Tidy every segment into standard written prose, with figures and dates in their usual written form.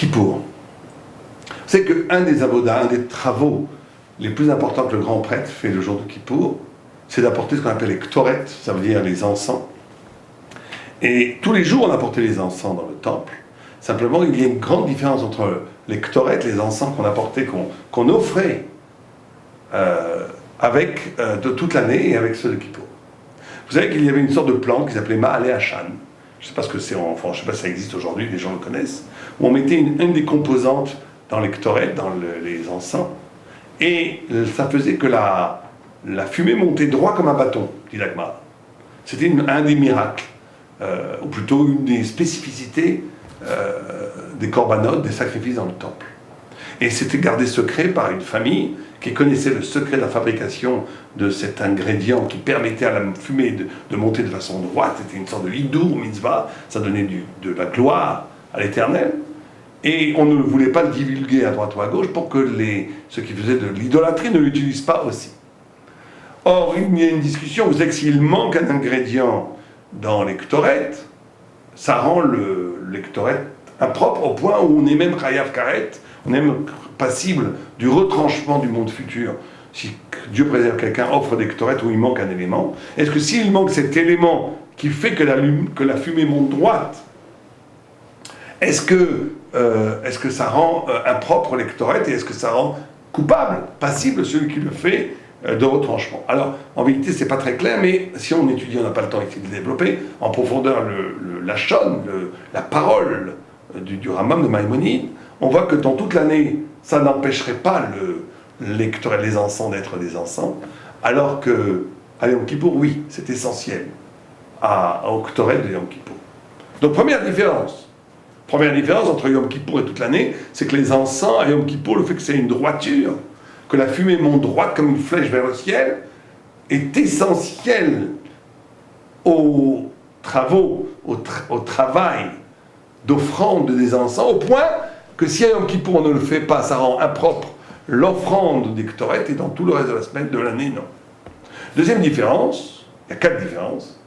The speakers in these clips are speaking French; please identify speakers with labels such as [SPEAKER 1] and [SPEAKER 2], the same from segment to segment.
[SPEAKER 1] Kippour. C'est qu'un des avodas, un des travaux les plus importants que le grand prêtre fait le jour de Kippour, c'est d'apporter ce qu'on appelle les ktoret, ça veut dire les encens. Et tous les jours, on apportait les encens dans le temple. Simplement, il y a une grande différence entre les ktoret, les encens qu'on apportait, qu'on offrait de toute l'année et avec ceux de Kippour. Vous savez qu'il y avait une sorte de plante qui s'appelait Ma'ale Hashan. Je ne sais pas ce que c'est en France, je ne sais pas si ça existe aujourd'hui, les gens le connaissent. Où on mettait une des composantes dans les ktoret, dans les encens, et ça faisait que la fumée montait droit comme un bâton, dit l'Agmara. C'était un des miracles, ou plutôt une des spécificités des corbanotes, des sacrifices dans le temple. Et c'était gardé secret par une famille qui connaissait le secret de la fabrication de cet ingrédient qui permettait à la fumée de monter de façon droite. C'était une sorte de hidour, mitzvah, ça donnait de la gloire à l'Éternel. Et on ne voulait pas le divulguer à droite ou à gauche pour que ceux qui faisaient de l'idolâtrie ne l'utilisent pas aussi. Or, il y a une discussion, vous savez que s'il manque un ingrédient dans les ktoret, ça rend les ktoret impropres au point où on est même chayav karet, on est même passible du retranchement du monde futur. Si Dieu préserve quelqu'un, offre des ktoret où il manque un élément, est-ce que s'il manque cet élément qui fait que la fumée monte droite, est-ce que ça rend impropre les ktoret et est-ce que ça rend coupable, passible celui qui le fait de retranchement? Alors, en vérité, c'est pas très clair, mais si on étudie, on n'a pas le temps ici de développer en profondeur la shon, la parole du Rambam de Maïmonide, on voit que dans toute l'année, ça n'empêcherait pas les encens d'être des encens, alors que à Yom Kippour, oui, c'est essentiel au ktoret de Yom Kippour. Donc, première différence entre Yom Kippour et toute l'année, c'est que les encens à Yom Kippour, le fait que c'est une droiture, que la fumée monte droite comme une flèche vers le ciel, est essentiel aux travaux, au travail d'offrande des encens, au point que si à Yom Kippour on ne le fait pas, ça rend impropre l'offrande des ktoret, et dans tout le reste de la semaine, de l'année, non. Deuxième différence, il y a 4 différences,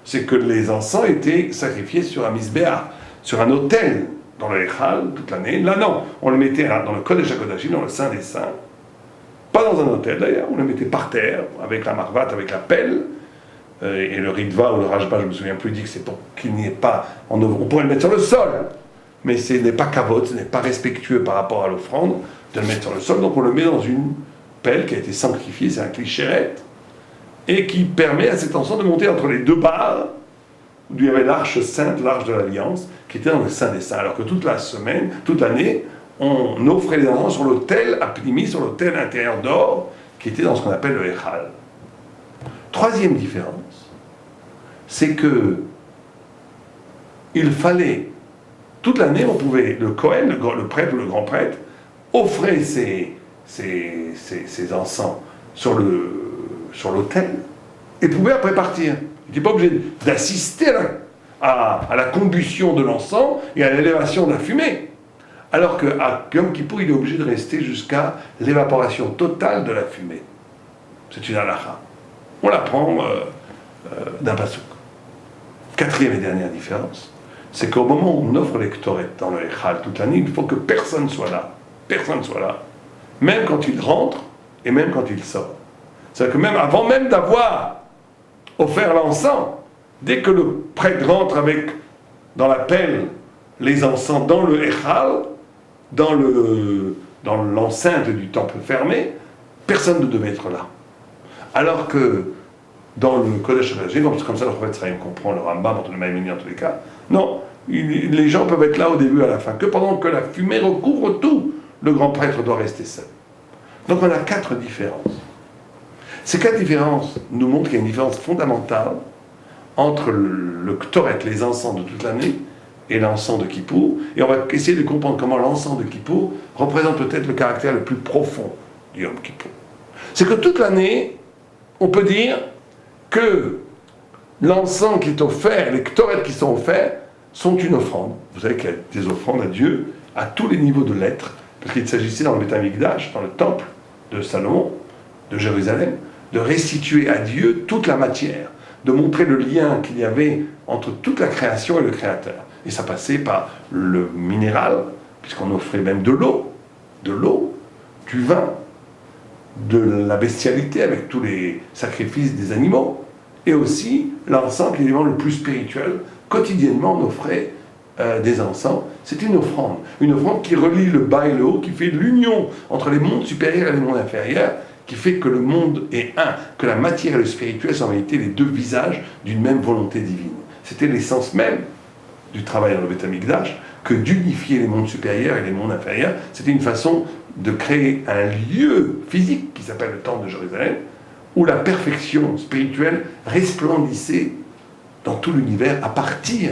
[SPEAKER 1] c'est que les encens étaient sacrifiés sur un misbéach, sur un autel dans le Echal toute l'année. Là, non, on le mettait dans le Kodesh HaKodashim, dans le Saint des Saints, pas dans un hôtel d'ailleurs, on le mettait par terre, avec la marvat, avec la pelle, et le Ritva ou le Rajba, je ne me souviens plus, dit que c'est pour qu'il n'y ait pas, on pourrait le mettre sur le sol, mais ce n'est pas kavod, ce n'est pas respectueux par rapport à l'offrande de le mettre sur le sol, donc on le met dans une pelle qui a été sanctifiée, c'est un clichérette, et qui permet à cet encens de monter entre les deux barres, où il y avait l'arche sainte, l'arche de l'Alliance, qui était dans le Saint des Saints, alors que toute la semaine, toute l'année, on offrait les encens sur l'autel à Pnimi, sur l'autel intérieur d'or, qui était dans ce qu'on appelle le Echal. Troisième différence, c'est que il fallait, toute l'année, on pouvait, le Kohen, le prêtre ou le grand prêtre, offrait ses encens sur l'autel et pouvait après partir. Il n'était pas obligé d'assister à la combustion de l'encens et à l'élévation de la fumée. Alors qu'à Yom Kippour, il est obligé de rester jusqu'à l'évaporation totale de la fumée. C'est une halakha. On l'apprend d'un pasouk. Quatrième et dernière différence, c'est qu'au moment où on offre les ktoret dans le Echal toute l'année, il faut que personne soit là. Personne soit là. Même quand il rentre et même quand il sort. C'est-à-dire que même avant même d'avoir offert l'encens, dès que le prêtre rentre dans la pelle les encens dans le Echal, dans l'enceinte du temple fermé, personne ne devait être là. Alors que dans le Kodesh HaKodashim, comme ça le prophète Sraïm comprend le Rambam, entre le Maïmonide en tous les cas, non, les gens peuvent être là au début et à la fin, que pendant que la fumée recouvre tout, le grand prêtre doit rester seul. Donc on a 4 différences. Ces 4 différences nous montrent qu'il y a une différence fondamentale entre le ktoret, les encens de toute l'année, et l'encens de Kippour, et on va essayer de comprendre comment l'encens de Kippour représente peut-être le caractère le plus profond du Yom Kippour. C'est que toute l'année, on peut dire que l'encens qui est offert, les ktoret qui sont offerts, sont une offrande. Vous savez qu'il y a des offrandes à Dieu à tous les niveaux de l'être, parce qu'il s'agissait dans le Beth Amikdash, dans le temple de Salomon, de Jérusalem, de restituer à Dieu toute la matière, de montrer le lien qu'il y avait entre toute la création et le Créateur. Et ça passait par le minéral, puisqu'on offrait même de l'eau, du vin, de la bestialité avec tous les sacrifices des animaux, et aussi l'encens qui est l'élément le plus spirituel. Quotidiennement, on offrait des encens. C'est une offrande qui relie le bas et le haut, qui fait l'union entre les mondes supérieurs et les mondes inférieurs, qui fait que le monde est un, que la matière et le spirituel sont en réalité les deux visages d'une même volonté divine. C'était l'essence même du travail dans le Beth Amikdash, que d'unifier les mondes supérieurs et les mondes inférieurs. C'était une façon de créer un lieu physique qui s'appelle le Temple de Jérusalem, où la perfection spirituelle resplendissait dans tout l'univers à partir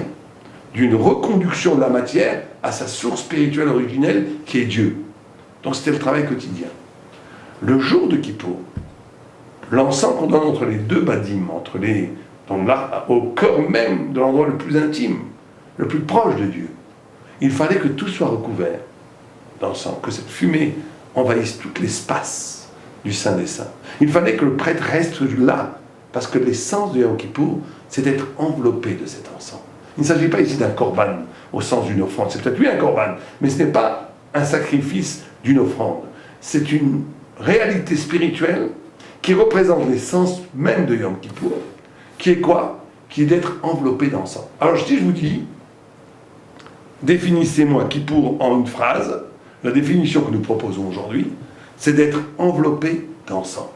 [SPEAKER 1] d'une reconduction de la matière à sa source spirituelle originelle qui est Dieu. Donc c'était le travail quotidien. Le jour de Kippour, l'encens qu'on donne entre les deux badim, donc là, au cœur même de l'endroit le plus intime, le plus proche de Dieu, il fallait que tout soit recouvert d'encens, que cette fumée envahisse tout l'espace du Saint des Saints. Il fallait que le prêtre reste là, parce que l'essence de Yom Kippour, c'est d'être enveloppé de cet encens. Il ne s'agit pas ici d'un korban, au sens d'une offrande. C'est peut-être lui un korban, mais ce n'est pas un sacrifice d'une offrande. C'est une réalité spirituelle qui représente l'essence même de Yom Kippour, qui est quoi? Qui est d'être enveloppé d'encens. Alors si je vous dis, définissez-moi Kippour en une phrase, la définition que nous proposons aujourd'hui, c'est d'être enveloppé d'encens,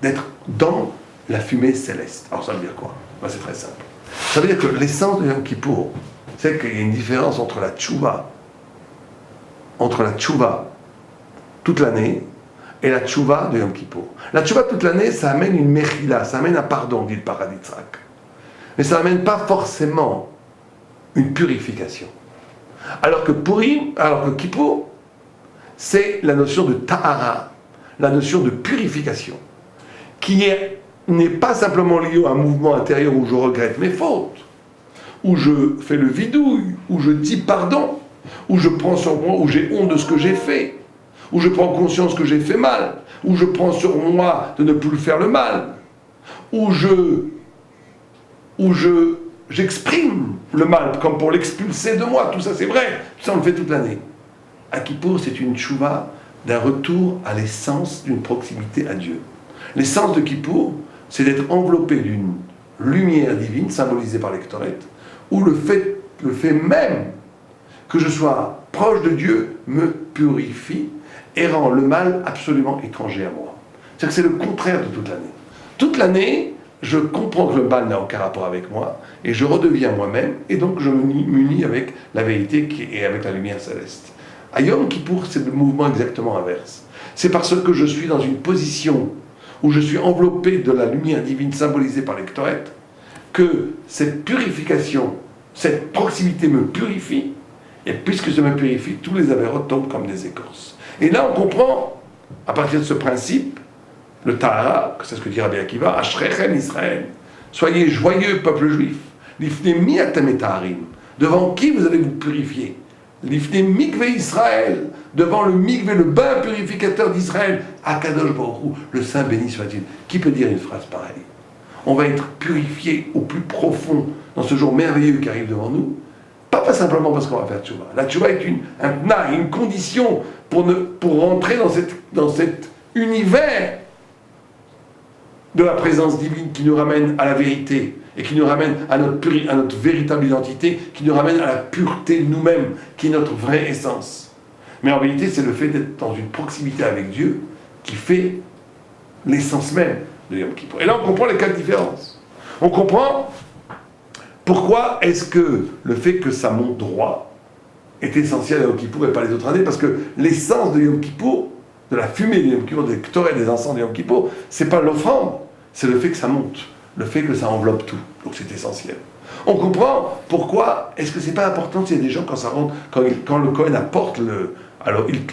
[SPEAKER 1] d'être dans la fumée céleste. Alors ça veut dire quoi? Ben, c'est très simple. Ça veut dire que l'essence de Yom Kippour, c'est qu'il y a une différence entre la tchouva toute l'année et la tchouva de Yom Kippour. La tchouva toute l'année, ça amène une mechila, ça amène un pardon, dit le Paraditzrak. Mais ça n'amène pas forcément une purification. Alors que Kippour, c'est la notion de tahara, la notion de purification, qui n'est pas simplement liée à un mouvement intérieur où je regrette mes fautes, où je fais le vidouille, où je dis pardon, où je prends sur moi, où j'ai honte de ce que j'ai fait, où je prends conscience que j'ai fait mal, où je prends sur moi de ne plus faire le mal, où j'exprime le mal comme pour l'expulser de moi. Tout ça c'est vrai, tout ça on le fait toute l'année. À Kippour, c'est une tchouva d'un retour à l'essence d'une proximité à Dieu. L'essence de Kippour, c'est d'être enveloppé d'une lumière divine symbolisée par l'Ektoret, où le fait même que je sois proche de Dieu me purifie et rend le mal absolument étranger à moi. C'est-à-dire que c'est le contraire de toute l'année. Toute l'année, je comprends que le mal n'a aucun rapport avec moi, et je redeviens moi-même, et donc je m'unis avec la vérité et avec la lumière céleste. À Yom Kippour, c'est le mouvement exactement inverse. C'est parce que je suis dans une position où je suis enveloppé de la lumière divine symbolisée par l'Ektoret, que cette purification, cette proximité me purifie, et puisque je me purifie, tous les avérotes tombent comme des écorces. Et là, on comprend, à partir de ce principe, le Tahara, c'est ce que dit Rabbi Akiva, Ashrechem Israël, soyez joyeux, peuple juif, Lifnei mi atem etaharim, devant qui vous allez vous purifier? Lifnei mikve Israël, devant le mikve, le bain purificateur d'Israël, Akadosh Baruch Hu, le Saint béni soit-il. Qui peut dire une phrase pareille? On va être purifié au plus profond dans ce jour merveilleux qui arrive devant nous, pas simplement parce qu'on va faire tchouva. La tchouva est une condition pour rentrer dans cet univers de la présence divine qui nous ramène à la vérité et qui nous ramène à notre véritable identité, qui nous ramène à la pureté de nous-mêmes, qui est notre vraie essence. Mais en réalité, c'est le fait d'être dans une proximité avec Dieu qui fait l'essence même de Yom Kippour. Et là, on comprend les quatre différences. On comprend pourquoi est-ce que le fait que ça monte droit est essentiel à Yom Kippour et pas les autres années, parce que l'essence de Yom Kippour, de la fumée de Yom Kippour, des Ktoret, des encens de Yom Kippour, c'est pas l'offrande, c'est le fait que ça monte, le fait que ça enveloppe tout. Donc c'est essentiel. On comprend pourquoi est-ce que c'est pas important s'il y a des gens quand ça rentre, quand le Kohen apporte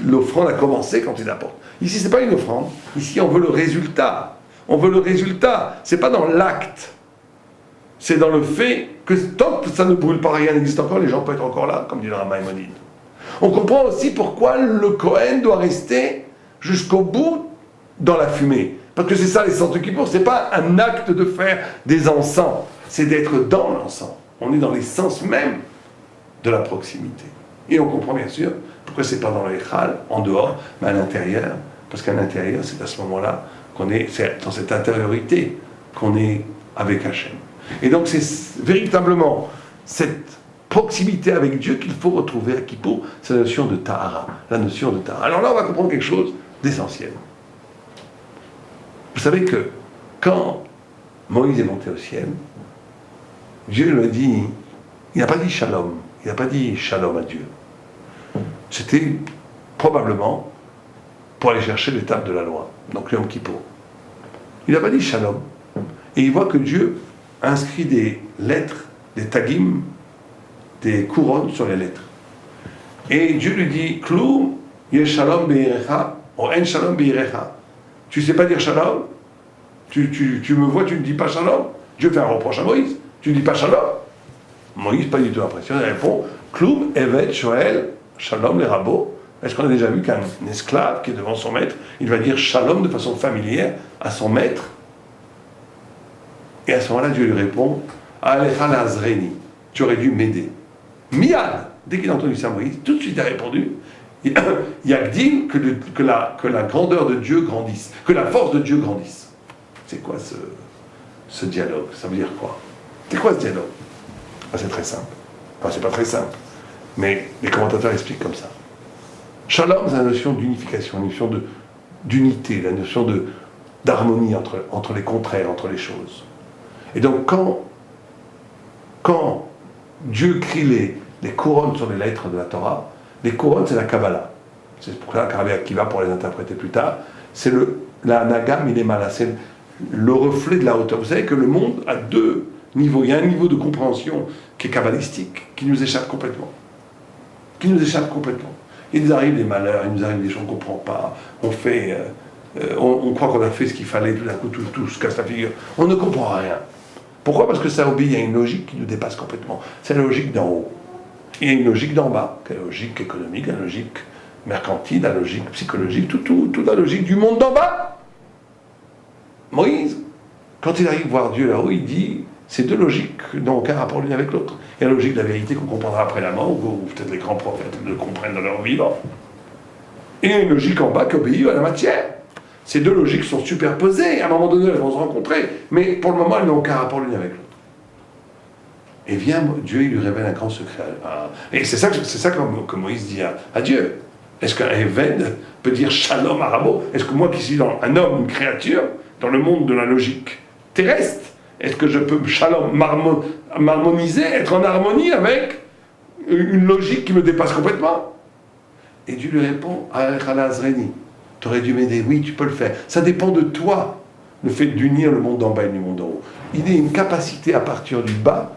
[SPEAKER 1] l'offrande a commencé quand il apporte. Ici c'est pas une offrande, ici on veut le résultat. On veut le résultat, c'est pas dans l'acte. C'est dans le fait que tant que ça ne brûle pas, rien n'existe encore, les gens peuvent être encore là, comme dit le Maïmonide. On comprend aussi pourquoi le Kohen doit rester jusqu'au bout dans la fumée. Parce que c'est ça l'essence de Kippour, c'est pas un acte de faire des encens, c'est d'être dans l'encens. On est dans l'essence même de la proximité. Et on comprend bien sûr pourquoi c'est pas dans le Echal, en dehors, mais à l'intérieur. Parce qu'à l'intérieur, c'est à ce moment-là qu'on est, c'est dans cette intériorité qu'on est avec Hachem. Et donc c'est véritablement cette proximité avec Dieu qu'il faut retrouver à Kippour, c'est la notion de Tahara. La notion de Tahara. Alors là, on va comprendre quelque chose d'essentiel. Vous savez que quand Moïse est monté au ciel, Dieu lui a dit, il n'a pas dit shalom, il n'a pas dit shalom à Dieu. C'était probablement pour aller chercher l'étape de la loi, donc Yom Kippour. Il n'a pas dit shalom. Et il voit que Dieu inscrit des lettres, des tagim, des couronnes sur les lettres. Et Dieu lui dit, Kloum, yesh shalom beirecha, ou en shalom beirecha. Tu sais pas dire shalom? Tu me vois, tu ne dis pas shalom? Dieu fait un reproche à Moïse. Tu ne dis pas shalom? Moïse, pas du tout impressionné, il répond, Kloum, evet, shoel, shalom, les rabbos. Est-ce qu'on a déjà vu qu'un esclave qui est devant son maître, il va dire shalom de façon familière à son maître? Et à ce moment-là, Dieu lui répond, Alecha lazreni, tu aurais dû m'aider. Miad, dès qu'il a entendu ça, Moïse, tout de suite il a répondu, Yagdim, que la grandeur de Dieu grandisse, que la force de Dieu grandisse. C'est quoi ce dialogue? Ça veut dire quoi? C'est quoi ce dialogue? C'est très simple. Enfin, c'est pas très simple. Mais les commentateurs expliquent comme ça. Shalom, c'est la notion d'unification, la notion d'unité, la notion d'harmonie entre les contraires, entre les choses. Et donc, quand Dieu crie les couronnes sur les lettres de la Torah, les couronnes, c'est la Kabbalah. C'est pour ça qu'Arabia qui va pour les interpréter plus tard, c'est la Nagam Ilemala, c'est le reflet de la hauteur. Vous savez que le monde a deux niveaux. Il y a un niveau de compréhension qui est kabbalistique, qui nous échappe complètement. Il nous arrive des malheurs, il nous arrive des choses qu'on ne comprend pas. On croit qu'on a fait ce qu'il fallait, tout d'un coup, tout se casse la figure. On ne comprend rien. Pourquoi? Parce que ça obéit à une logique qui nous dépasse complètement. C'est la logique d'en haut. Il y a une logique d'en bas, qui est la logique économique, la logique mercantile, la logique psychologique, toute la logique du monde d'en bas. Moïse, quand il arrive voir Dieu là-haut, il dit, ces deux logiques n'ont aucun rapport l'une avec l'autre. Il y a la logique de la vérité qu'on comprendra après la mort, ou peut-être les grands prophètes le comprennent dans leur vivant. Et il y a une logique en bas qui obéit à la matière. Ces deux logiques sont superposées, à un moment donné elles vont se rencontrer, mais pour le moment elles n'ont aucun rapport l'une avec l'autre. Et vient Dieu, il lui révèle un grand secret. Et c'est ça que Moïse dit à Dieu. Est-ce qu'un Even peut dire shalom arabo? Est-ce que moi qui suis un homme, une créature, dans le monde de la logique terrestre, est-ce que je peux shalom m'harmoniser, être en harmonie avec une logique qui me dépasse complètement? Et Dieu lui répond, tu aurais dû m'aider, oui, tu peux le faire. Ça dépend de toi, le fait d'unir le monde d'en bas et le monde d'en haut. Il y a une capacité à partir du bas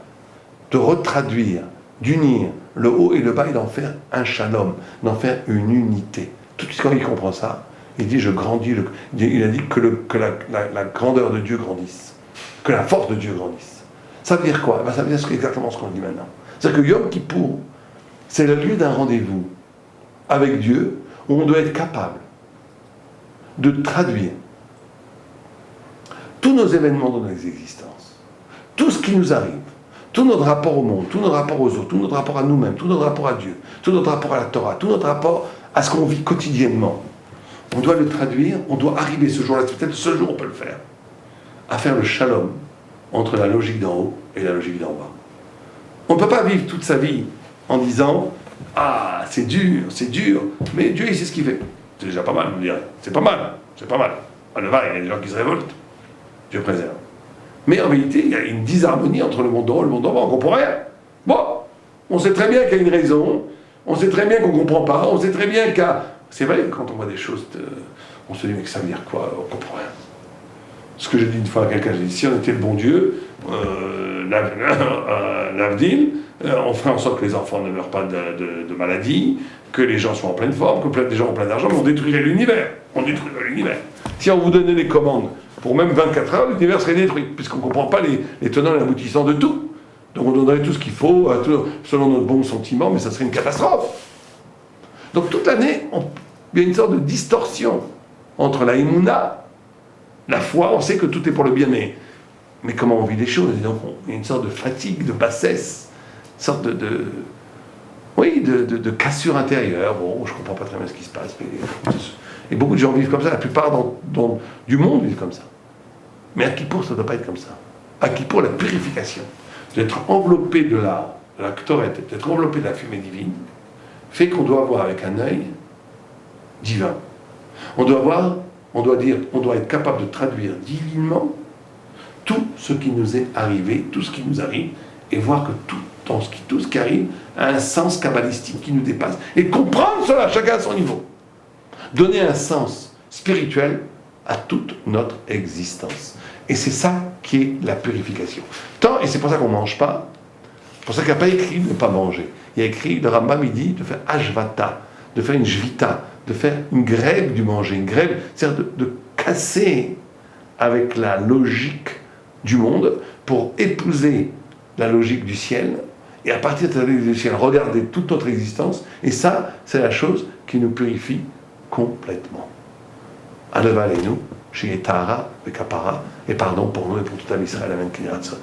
[SPEAKER 1] de retraduire, d'unir le haut et le bas et d'en faire un shalom, d'en faire une unité. Tout de suite, quand il comprend ça, il dit, je grandis, il a dit que la grandeur de Dieu grandisse, que la force de Dieu grandisse. Ça veut dire quoi? Ça veut dire exactement ce qu'on dit maintenant. C'est-à-dire que Yom Kippour, c'est le lieu d'un rendez-vous avec Dieu, où on doit être capable de traduire tous nos événements dans nos existences, tout ce qui nous arrive, tout notre rapport au monde, tout notre rapport aux autres, tout notre rapport à nous-mêmes, tout notre rapport à Dieu, tout notre rapport à la Torah, tout notre rapport à ce qu'on vit quotidiennement. On doit le traduire, on doit arriver ce jour-là, c'est peut-être le seul jour où on peut le faire, à faire le shalom entre la logique d'en haut et la logique d'en bas. On ne peut pas vivre toute sa vie en disant « Ah, c'est dur, mais Dieu, il sait ce qu'il fait. » C'est déjà pas mal, vous me direz. C'est pas mal. À Levar, il y a des gens qui se révoltent. Dieu préserve. Mais en réalité, il y a une disharmonie entre le monde d'en haut et le monde d'en bas, on ne comprend rien. Bon, on sait très bien qu'il y a une raison, on sait très bien qu'on ne comprend pas, on sait très bien C'est vrai, quand on voit des choses, on se dit, mais ça veut dire quoi? On ne comprend rien. Ce que j'ai dit une fois à quelqu'un, j'ai dit, si on était le bon Dieu, l'Avdil, on ferait en sorte que les enfants ne meurent pas de maladie, que les gens soient en pleine forme, que les gens ont plein d'argent, mais on détruirait l'univers. Si on vous donnait des commandes pour même 24 heures, l'univers serait détruit, puisqu'on ne comprend pas les tenants et les aboutissants de tout. Donc on donnerait tout ce qu'il faut, selon notre bon sentiment, mais ça serait une catastrophe. Donc toute l'année, il y a une sorte de distorsion entre la Emouna, la foi, on sait que tout est pour le bien, mais comment on vit les choses? Et donc il y a une sorte de fatigue, de bassesse, une sorte oui, de cassure intérieure. Bon, je ne comprends pas très bien ce qui se passe. Et beaucoup de gens vivent comme ça. La plupart du monde vivent comme ça. Mais à Kippour, ça ne doit pas être comme ça. À Kippour, la purification, d'être enveloppé de la Ktoret, d'être enveloppé de la fumée divine, fait qu'on doit voir avec un œil divin. On doit être capable de traduire divinement tout ce qui nous est arrivé, tout ce qui nous arrive, et voir que tout ce qui arrive a un sens kabbalistique qui nous dépasse, et comprendre cela, chacun à son niveau. Donner un sens spirituel à toute notre existence. Et c'est ça qui est la purification. Et c'est pour ça qu'on ne mange pas, c'est pour ça qu'il n'y a pas écrit de ne pas manger. Il y a écrit, le Rambam il dit, de faire ashvata, de faire une jvita, de faire une grève du manger, une grève, c'est-à-dire de casser avec la logique du monde pour épouser la logique du ciel, et à partir de la logique du ciel, regarder toute notre existence, et ça, c'est la chose qui nous purifie complètement. Aleva Aleinu, chez Tahara, et Kapara, et pardon pour nous et pour tout Am Israël, Amen, K'nei Ratzon.